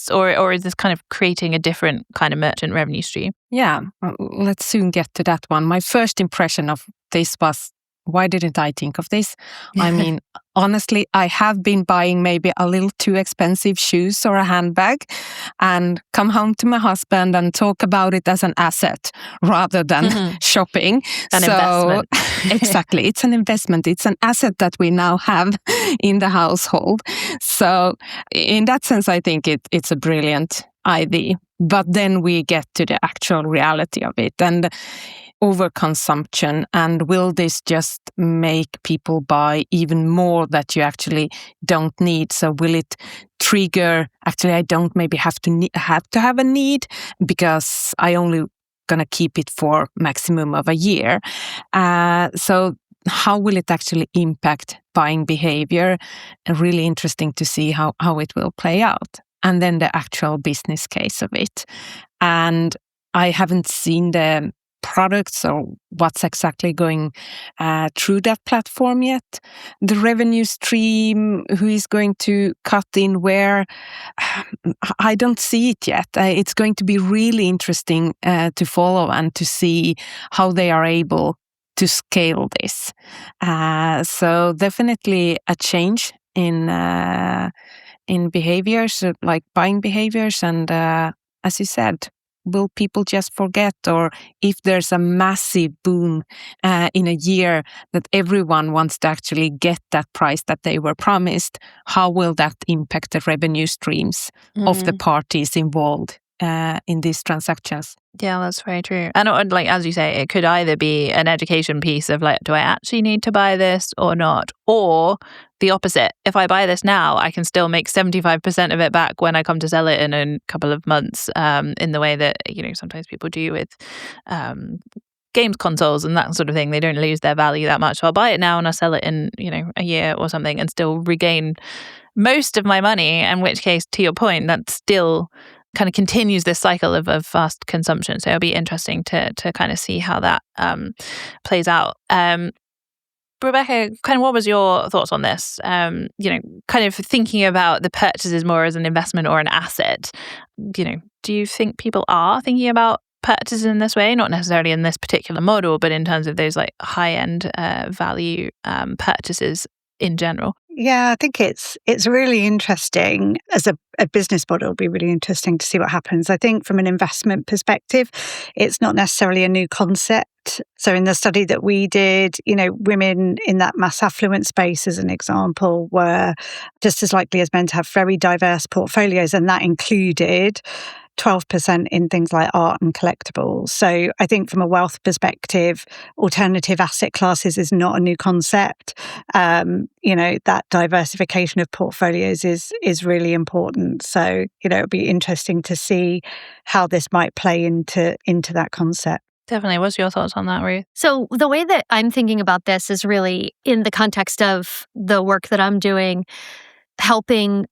or is this kind of creating a different kind of merchant revenue stream? Yeah, let's soon get to that one. My first impression of this was, why didn't I think of this? I mean, honestly, I have been buying maybe a little too expensive shoes or a handbag and come home to my husband and talk about it as an asset rather than shopping. Investment. Exactly. It's an investment. It's an asset that we now have in the household. So in that sense, I think it's a brilliant idea. But then we get to the actual reality of it and overconsumption. And will this just make people buy even more that you actually don't need? So will it trigger, actually, I don't maybe have to have a need because I only going to keep it for maximum of a year. So how will it actually impact buying behavior? Really interesting to see how it will play out. And then the actual business case of it. And I haven't seen the products or what's exactly going through that platform yet. The revenue stream, who is going to cut in where, I don't see it yet. It's going to be really interesting to follow and to see how they are able to scale this. So definitely a change in behaviors, like buying behaviors. And as you said, will people just forget? Or if there's a massive boom in a year that everyone wants to actually get that price that they were promised, how will that impact the revenue streams of the parties involved in these transactions? Yeah, that's very true. And like, as you say, it could either be an education piece of like, do I actually need to buy this or not? Or the opposite. If I buy this now, I can still make 75% of it back when I come to sell it in a couple of months, in the way that, sometimes people do with games consoles and that sort of thing. They don't lose their value that much. So I'll buy it now and I'll sell it in, a year or something and still regain most of my money, in which case, to your point, that's still kind of continues this cycle of fast consumption. So it'll be interesting to kind of see how that plays out. Rebecca, kind of what was your thoughts on this? Kind of thinking about the purchases more as an investment or an asset. Do you think people are thinking about purchases in this way? Not necessarily in this particular model, but in terms of those like high-end value purchases in general? Yeah, I think it's really interesting as a business model. It'll be really interesting to see what happens. I think from an investment perspective, it's not necessarily a new concept. So in the study that we did, women in that mass affluent space, as an example, were just as likely as men to have very diverse portfolios, and that included 12% in things like art and collectibles. So I think from a wealth perspective, alternative asset classes is not a new concept. That diversification of portfolios is really important. So, it'll be interesting to see how this might play into that concept. Definitely. What's your thoughts on that, Ruth? So the way that I'm thinking about this is really in the context of the work that I'm doing, helping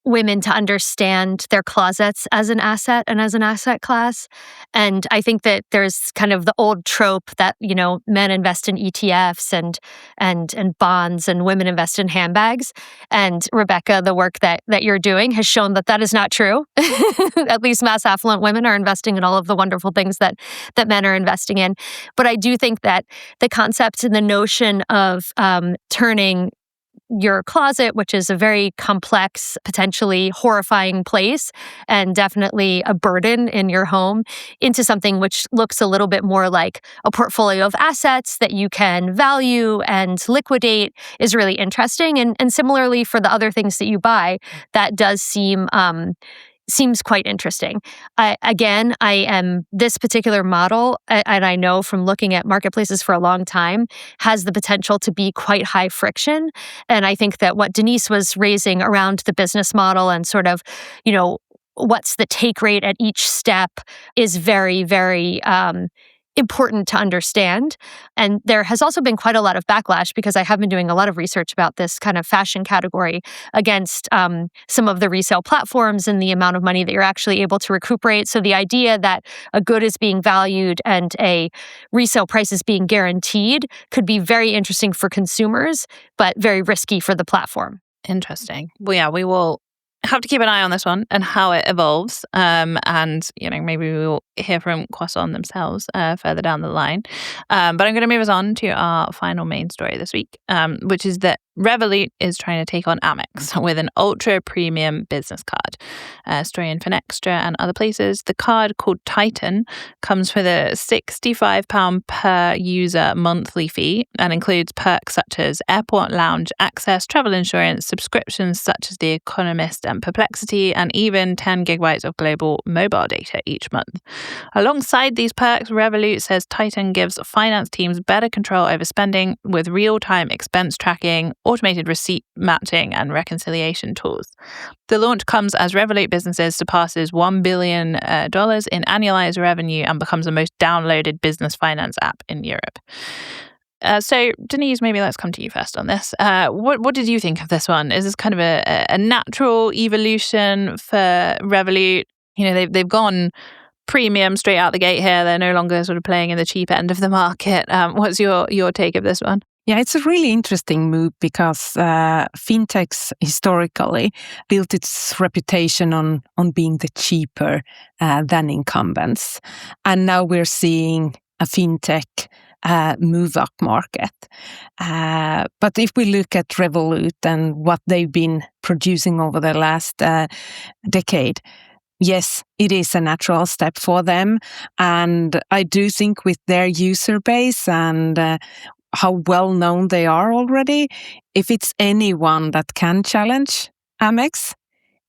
women to understand their closets as an asset and as an asset class. And I think that there's kind of the old trope that, men invest in ETFs and bonds and women invest in handbags. And Rebecca, the work that you're doing has shown that is not true. At least mass affluent women are investing in all of the wonderful things that men are investing in. But I do think that the concept and the notion of turning your closet, which is a very complex, potentially horrifying place, and definitely a burden in your home, into something which looks a little bit more like a portfolio of assets that you can value and liquidate is really interesting. And similarly for the other things that you buy, that does seems quite interesting. This particular model, and I know from looking at marketplaces for a long time, has the potential to be quite high friction. And I think that what Denise was raising around the business model and sort of, what's the take rate at each step is very, very important to understand. And there has also been quite a lot of backlash, because I have been doing a lot of research about this kind of fashion category against some of the resale platforms and the amount of money that you're actually able to recuperate. So the idea that a good is being valued and a resale price is being guaranteed could be very interesting for consumers, but very risky for the platform. Interesting. Well, yeah, we will have to keep an eye on this one and how it evolves. And, maybe we will hear from Croissant themselves further down the line. But I'm going to move us on to our final main story this week, which is that Revolut is trying to take on Amex with an ultra premium business card. Story in Finextra and other places. The card, called Titan, comes with a £65 per user monthly fee and includes perks such as airport lounge access, travel insurance, subscriptions such as The Economist and Perplexity, and even 10 gigabytes of global mobile data each month. Alongside these perks, Revolut says Titan gives finance teams better control over spending with real-time expense tracking, automated receipt matching, and reconciliation tools. The launch comes as Revolut Businesses surpasses $1 billion in annualized revenue and becomes the most downloaded business finance app in Europe. So, Denise, maybe let's come to you first on this. What did you think of this one? Is this kind of a natural evolution for Revolut? They've gone premium straight out the gate here. They're no longer sort of playing in the cheap end of the market. What's your take of this one? Yeah, it's a really interesting move because fintechs historically built its reputation on being the cheaper than incumbents. And now we're seeing a fintech move up market. But if we look at Revolut and what they've been producing over the last decade, yes, it is a natural step for them. And I do think with their user base and how well known they are already, if it's anyone that can challenge Amex,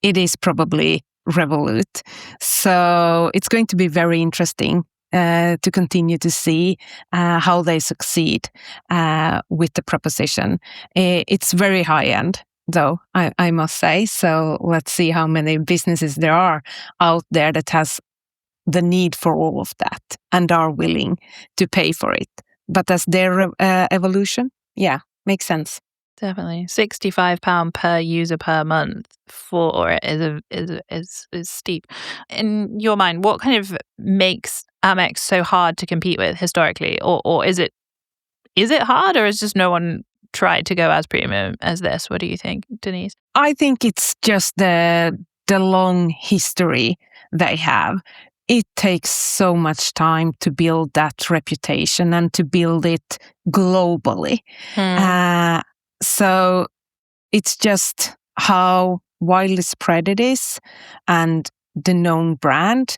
it is probably Revolut. So it's going to be very interesting to continue to see how they succeed with the proposition. It's very high end, though, I must say. So let's see how many businesses there are out there that has the need for all of that and are willing to pay for it. But as their evolution, yeah, makes sense. Definitely. £65 per user per month for it is steep. In your mind, what kind of makes Amex so hard to compete with historically? Or is it hard, or is just no one tried to go as premium as this? What do you think, Denise? I think it's just the long history they have. It takes so much time to build that reputation and to build it globally. So it's just how widely spread it is and the known brand,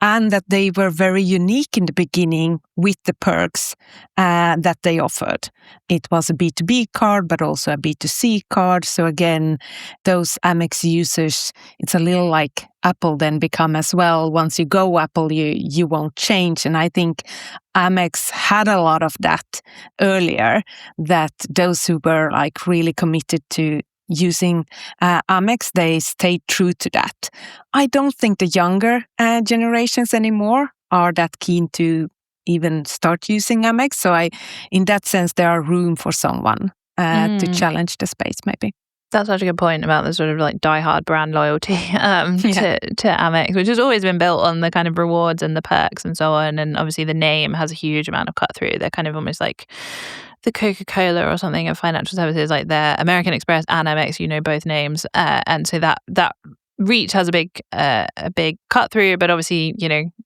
and that they were very unique in the beginning with the perks that they offered. It was a B2B card, but also a B2C card. So again, those Amex users, it's a little like Apple then become as well. Once you go Apple, you won't change. And I think Amex had a lot of that earlier, that those who were like really committed to using Amex, they stayed true to that. I don't think the younger generations anymore are that keen to even start using Amex. So in that sense, there are room for someone to challenge the space, maybe. That's such a good point about the sort of like diehard brand loyalty to Amex, which has always been built on the kind of rewards and the perks and so on. And obviously the name has a huge amount of cut through. They're kind of almost like the Coca-Cola or something of financial services, like their American Express and Amex, both names. And so that reach has a big cut through, but obviously,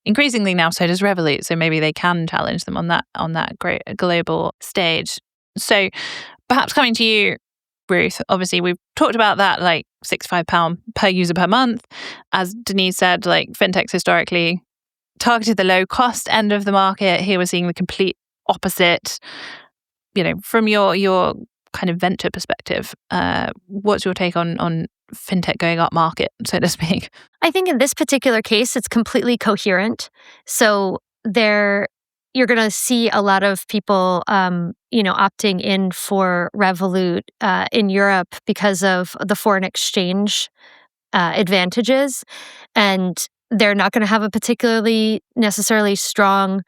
increasingly now so does Revolut. So maybe they can challenge them on that great global stage. So perhaps coming to you, Ruth, obviously we've talked about that, like £65 per user per month. As Denise said, like fintechs historically targeted the low cost end of the market. Here we're seeing the complete opposite. From your kind of venture perspective, what's your take on fintech going up market, so to speak? I think in this particular case, it's completely coherent. So you're going to see a lot of people, opting in for Revolut in Europe because of the foreign exchange advantages. And they're not going to have a particularly necessarily strong,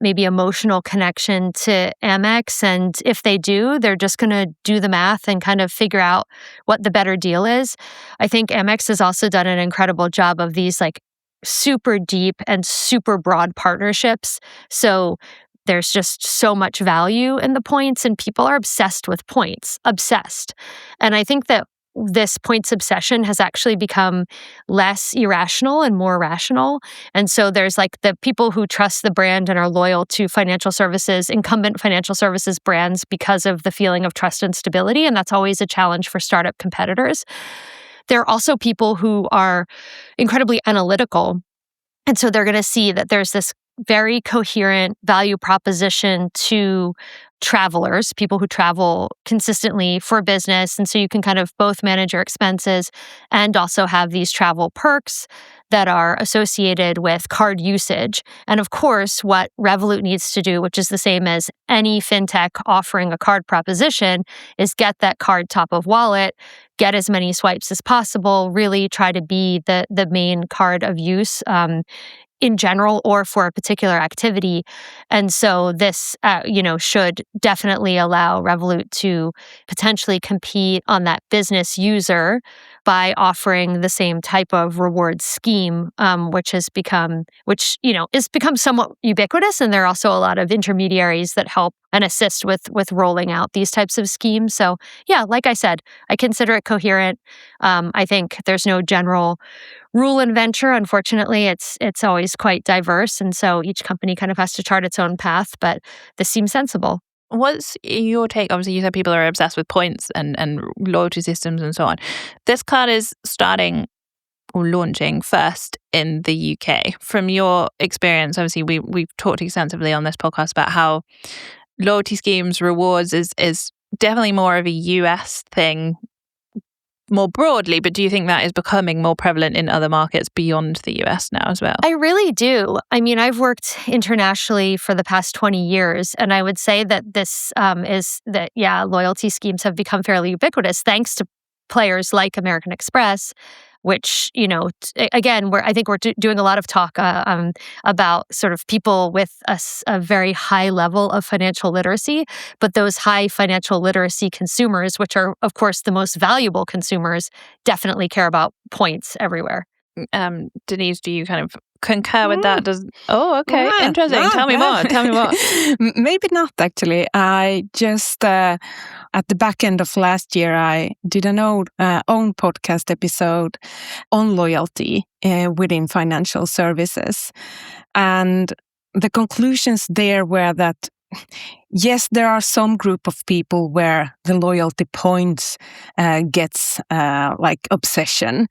maybe emotional connection to Amex. And if they do, they're just going to do the math and kind of figure out what the better deal is. I think Amex has also done an incredible job of these like super deep and super broad partnerships. So there's just so much value in the points, and people are obsessed with points, obsessed. And I think that this points obsession has actually become less irrational and more rational. And so there's like the people who trust the brand and are loyal to incumbent financial services brands because of the feeling of trust and stability. And that's always a challenge for startup competitors. There are also people who are incredibly analytical. And so they're going to see that there's this very coherent value proposition to travelers, people who travel consistently for business. And so you can kind of both manage your expenses and also have these travel perks that are associated with card usage. And of course, what Revolut needs to do, which is the same as any fintech offering a card proposition, is get that card top of wallet, get as many swipes as possible, really try to be the main card of use in general or for a particular activity. And so this, should definitely allow Revolut to potentially compete on that business user by offering the same type of reward scheme, which is become somewhat ubiquitous. And there are also a lot of intermediaries that help and assist with rolling out these types of schemes. So yeah, like I said, I consider it coherent. I think there's no general rule in venture. Unfortunately, it's always quite diverse. And so each company kind of has to chart its own path, but this seems sensible. What's your take? Obviously, you said people are obsessed with points and loyalty systems and so on. This card is starting or launching first in the UK. From your experience, obviously, we've talked extensively on this podcast about how loyalty schemes, rewards is definitely more of a US thing more broadly, but do you think that is becoming more prevalent in other markets beyond the US now as well? I really do. I mean, I've worked internationally for the past 20 years, and I would say that this loyalty schemes have become fairly ubiquitous thanks to players like American Express. which, again, I think we're doing a lot of talk about sort of people with a very high level of financial literacy, but those high financial literacy consumers, which are, of course, the most valuable consumers, definitely care about points everywhere. Denise, do you kind of concur with that? Okay, interesting. Tell me more. Maybe not, actually. I just, at the back end of last year, I did an own podcast episode on loyalty within financial services. And the conclusions there were that yes, there are some group of people where the loyalty points gets like obsession.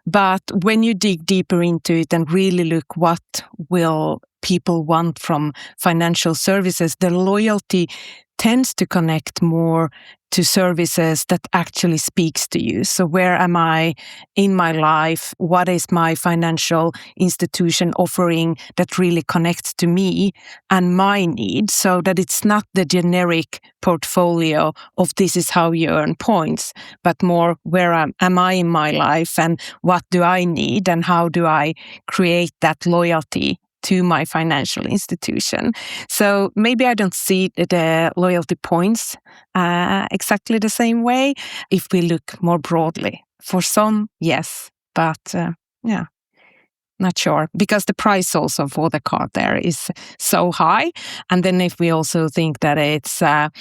But when you dig deeper into it and really look what will people want from financial services, the loyalty tends to connect more to services that actually speaks to you. So where am I in my life? What is my financial institution offering that really connects to me and my needs, so that it's not the generic portfolio of this is how you earn points, but more where am I in my life and what do I need and how do I create that loyalty to my financial institution. So maybe I don't see the loyalty points exactly the same way if we look more broadly. For some, yes, but not sure, because the price also for the card there is so high. And then if we also think that it's a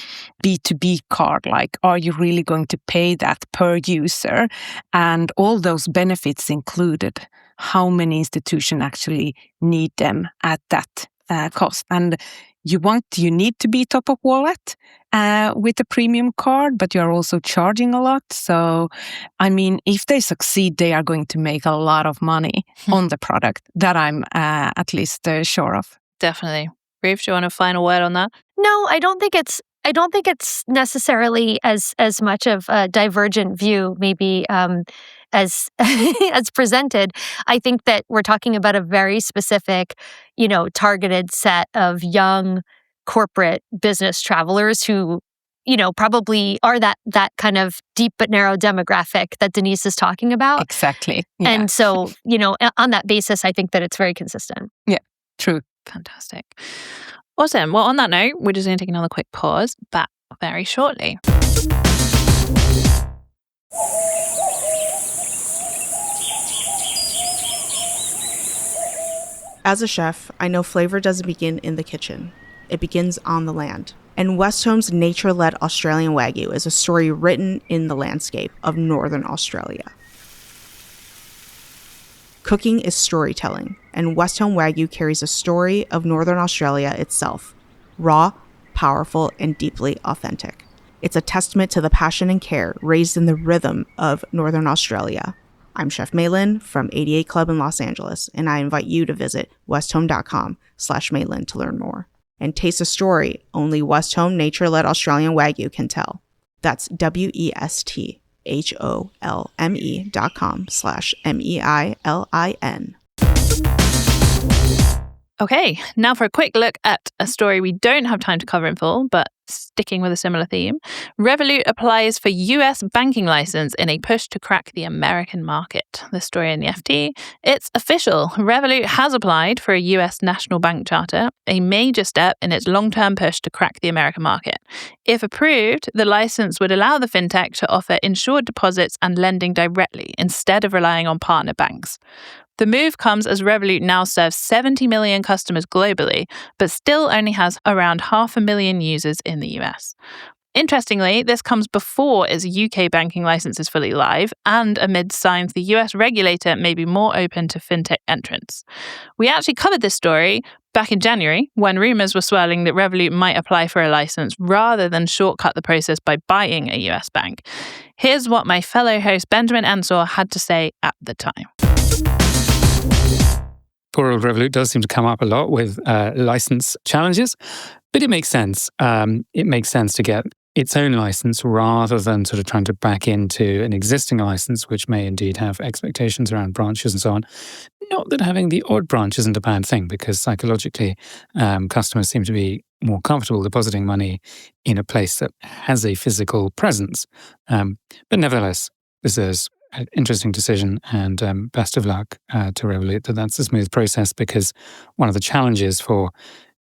B2B card, like are you really going to pay that per user? And all those benefits included, how many institutions actually need them at that cost? And you need to be top of wallet with a premium card, but you're also charging a lot. So, I mean, if they succeed, they are going to make a lot of money on the product. That I'm at least sure of. Definitely. Ruth, do you want a final word on that? No, I don't think it's necessarily as much of a divergent view, maybe as as presented. I think that we're talking about a very specific, targeted set of young corporate business travelers who, probably are that kind of deep but narrow demographic that Denise is talking about. Exactly. Yeah. And so, on that basis, I think that it's very consistent. Yeah, true. Fantastic. Awesome. Well, on that note, we're just going to take another quick pause, back very shortly. As a chef, I know flavor doesn't begin in the kitchen. It begins on the land. And Westhome's nature-led Australian Wagyu is a story written in the landscape of Northern Australia. Cooking is storytelling, and Westhome Wagyu carries a story of Northern Australia itself. Raw, powerful, and deeply authentic. It's a testament to the passion and care raised in the rhythm of Northern Australia. I'm Chef Maylin from 88 Club in Los Angeles, and I invite you to visit westhome.com/Maylin to learn more and taste a story only Westhome nature-led Australian Wagyu can tell. That's westholme.com/MEILIN. Okay, now for a quick look at a story we don't have time to cover in full, but sticking with a similar theme. Revolut applies for US banking license in a push to crack the American market. The story in the FT. It's official. Revolut has applied for a US national bank charter, a major step in its long-term push to crack the American market. If approved, the license would allow the fintech to offer insured deposits and lending directly instead of relying on partner banks. The move comes as Revolut now serves 70 million customers globally, but still only has around 500,000 users in the US. Interestingly, this comes before its UK banking license is fully live and amid signs the US regulator may be more open to fintech entrants. We actually covered this story back in January when rumours were swirling that Revolut might apply for a license rather than shortcut the process by buying a US bank. Here's what my fellow host Benjamin Ensor had to say at the time. Poor old Revolut does seem to come up a lot with license challenges, but it makes sense. It makes sense to get its own license rather than sort of trying to back into an existing license, which may indeed have expectations around branches and so on. Not that having the odd branch isn't a bad thing, because psychologically, customers seem to be more comfortable depositing money in a place that has a physical presence. But nevertheless, this is an interesting decision, and best of luck to Revolut that's a smooth process, because one of the challenges for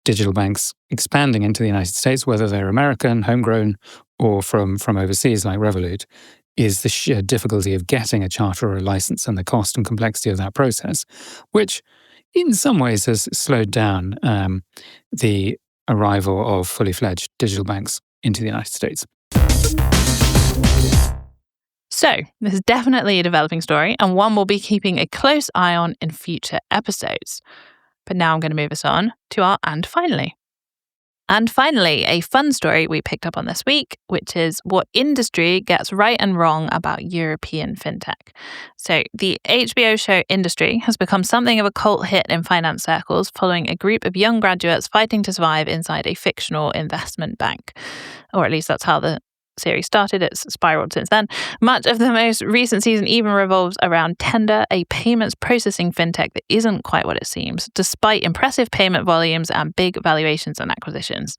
digital banks expanding into the United States, whether they're American, homegrown, or from overseas like Revolut, is the sheer difficulty of getting a charter or a license and the cost and complexity of that process, which in some ways has slowed down the arrival of fully fledged digital banks into the United States. So, this is definitely a developing story, and one we'll be keeping a close eye on in future episodes. But now I'm going to move us on to our And Finally. And finally, a fun story we picked up on this week, which is what industry gets right and wrong about European fintech. So the HBO show Industry has become something of a cult hit in finance circles, following a group of young graduates fighting to survive inside a fictional investment bank. Or at least that's how the series started. It's spiraled since then. Much of the most recent season even revolves around Tender, a payments processing fintech that isn't quite what it seems, despite impressive payment volumes and big valuations and acquisitions.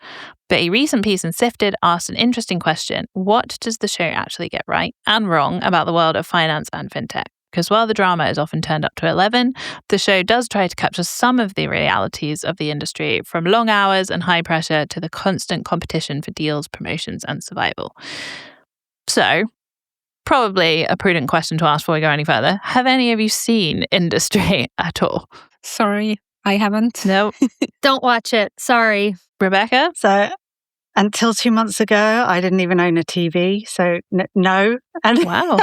But a recent piece in Sifted asked an interesting question: what does the show actually get right and wrong about the world of finance and fintech? Because while the drama is often turned up to 11, the show does try to capture some of the realities of the industry, from long hours and high pressure to the constant competition for deals, promotions, and survival. So, probably a prudent question to ask before we go any further. Have any of you seen Industry at all? Sorry, I haven't. No. Don't watch it. Sorry. Rebecca? So until 2 months ago, I didn't even own a TV. So no. And wow.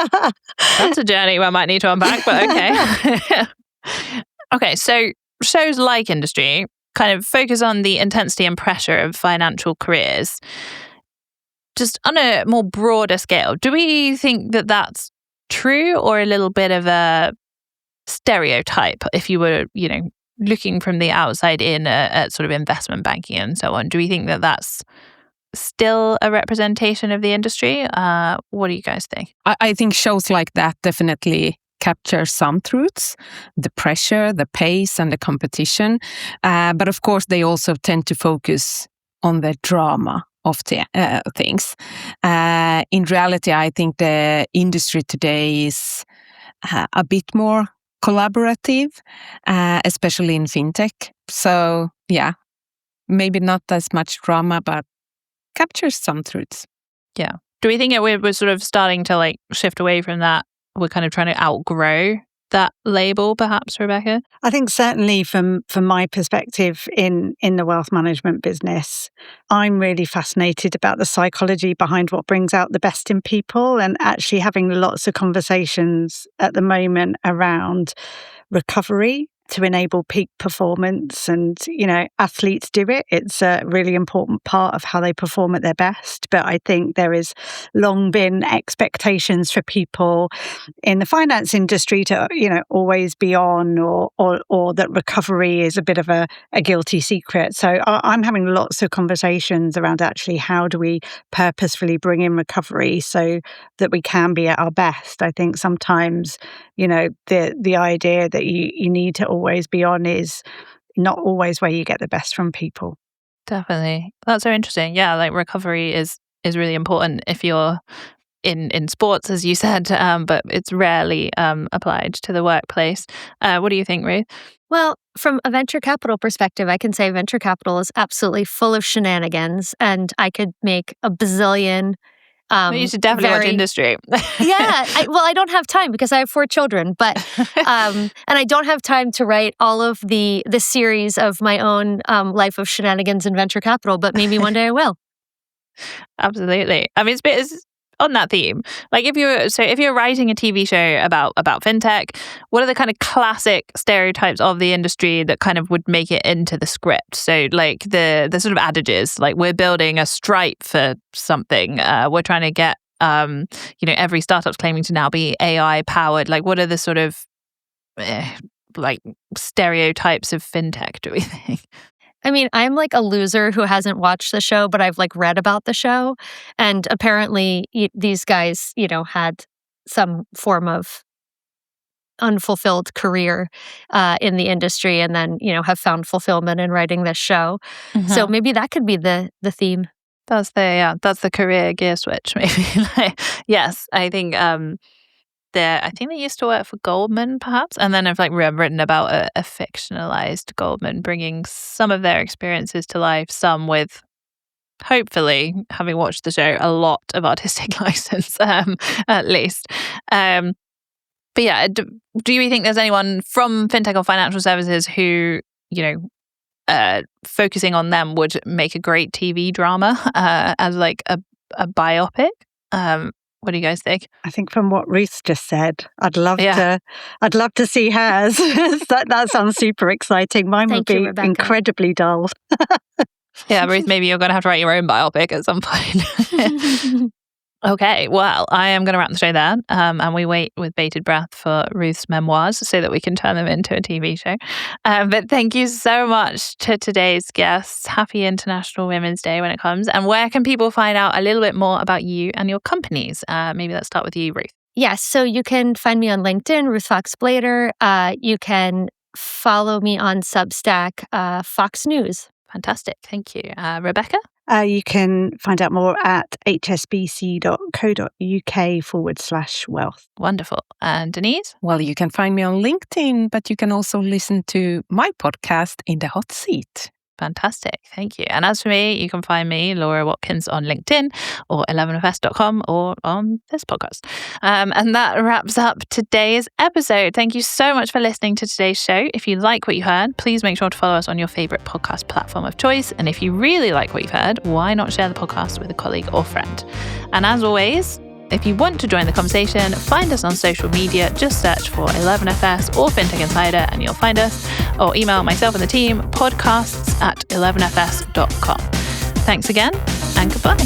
That's a journey I might need to unpack, but okay. Okay, so shows like Industry kind of focus on the intensity and pressure of financial careers. Just on a more broader scale, do we think that that's true, or a little bit of a stereotype if you were, looking from the outside in at sort of investment banking and so on? Do we think that that's still a representation of the industry? What do you guys think? I think shows like that definitely capture some truths, the pressure, the pace, and the competition. But of course, they also tend to focus on the drama of things. In reality, I think the industry today is a bit more collaborative, especially in fintech. So yeah, maybe not as much drama, but captures some truths. Yeah. Do we think we're sort of starting to shift away from that? We're kind of trying to outgrow that label, perhaps, Rebecca? I think certainly from my perspective in the wealth management business, I'm really fascinated about the psychology behind what brings out the best in people, and actually having lots of conversations at the moment around recovery to enable peak performance. And, athletes do it. It's a really important part of how they perform at their best. But I think there has long been expectations for people in the finance industry to, always be on, or that recovery is a bit of a guilty secret. So I'm having lots of conversations around actually how do we purposefully bring in recovery so that we can be at our best. I think sometimes, the idea that you need to always be on is not always where you get the best from people. Definitely. That's so interesting. Yeah, recovery is really important if you're in sports, as you said, but it's rarely applied to the workplace. What do you think, Ruth? Well, from a venture capital perspective, I can say venture capital is absolutely full of shenanigans, and I could make a bazillion. You should definitely watch Industry. Yeah. I don't have time because I have 4 children, but and I don't have time to write all of the series of my own life of shenanigans in venture capital, but maybe one day I will. Absolutely. I mean, it's on that theme. If you're writing a TV show about fintech, what are the kind of classic stereotypes of the industry that kind of would make it into the script? So the sort of adages, we're building a Stripe for something. We're trying to get every startup's claiming to now be AI powered. What are the sort of stereotypes of fintech, do we think? I mean, I'm a loser who hasn't watched the show, but I've read about the show. And apparently these guys, had some form of unfulfilled career in the industry, and then, have found fulfillment in writing this show. Mm-hmm. So maybe that could be the theme. That's the career gear switch, maybe. Yes, I think I think they used to work for Goldman, perhaps, and then I've written about a fictionalized Goldman, bringing some of their experiences to life, some with, hopefully, having watched the show, a lot of artistic license, at least. But yeah, do you think there's anyone from fintech or financial services who, focusing on them would make a great TV drama as like a biopic? What do you guys think? I think from what Ruth just said, I'd love to see hers. that sounds super exciting. Mine would be incredibly dull. Yeah, Ruth, maybe you're going to have to write your own biopic at some point. Okay, well, I am going to wrap the show there, and we wait with bated breath for Ruth's memoirs so that we can turn them into a TV show. But thank you so much to today's guests. Happy International Women's Day when it comes. And where can people find out a little bit more about you and your companies? Maybe let's start with you, Ruth. Yes, so you can find me on LinkedIn, Ruth Foxe Blader. You can follow me on Substack, Fox News. Fantastic, thank you. Rebecca? You can find out more at hsbc.co.uk/wealth. Wonderful. And Denise? Well, you can find me on LinkedIn, but you can also listen to my podcast, In the Hot Seat. Fantastic. Thank you. And as for me, you can find me, Laura Watkins, on LinkedIn or 11fs.com or on this podcast. And that wraps up today's episode. Thank you so much for listening to today's show. If you like what you heard, please make sure to follow us on your favorite podcast platform of choice. And if you really like what you've heard, why not share the podcast with a colleague or friend? And as always, if you want to join the conversation, find us on social media. Just search for 11FS or Fintech Insider and you'll find us. Or email myself and the team, podcasts@11fs.com. Thanks again and goodbye.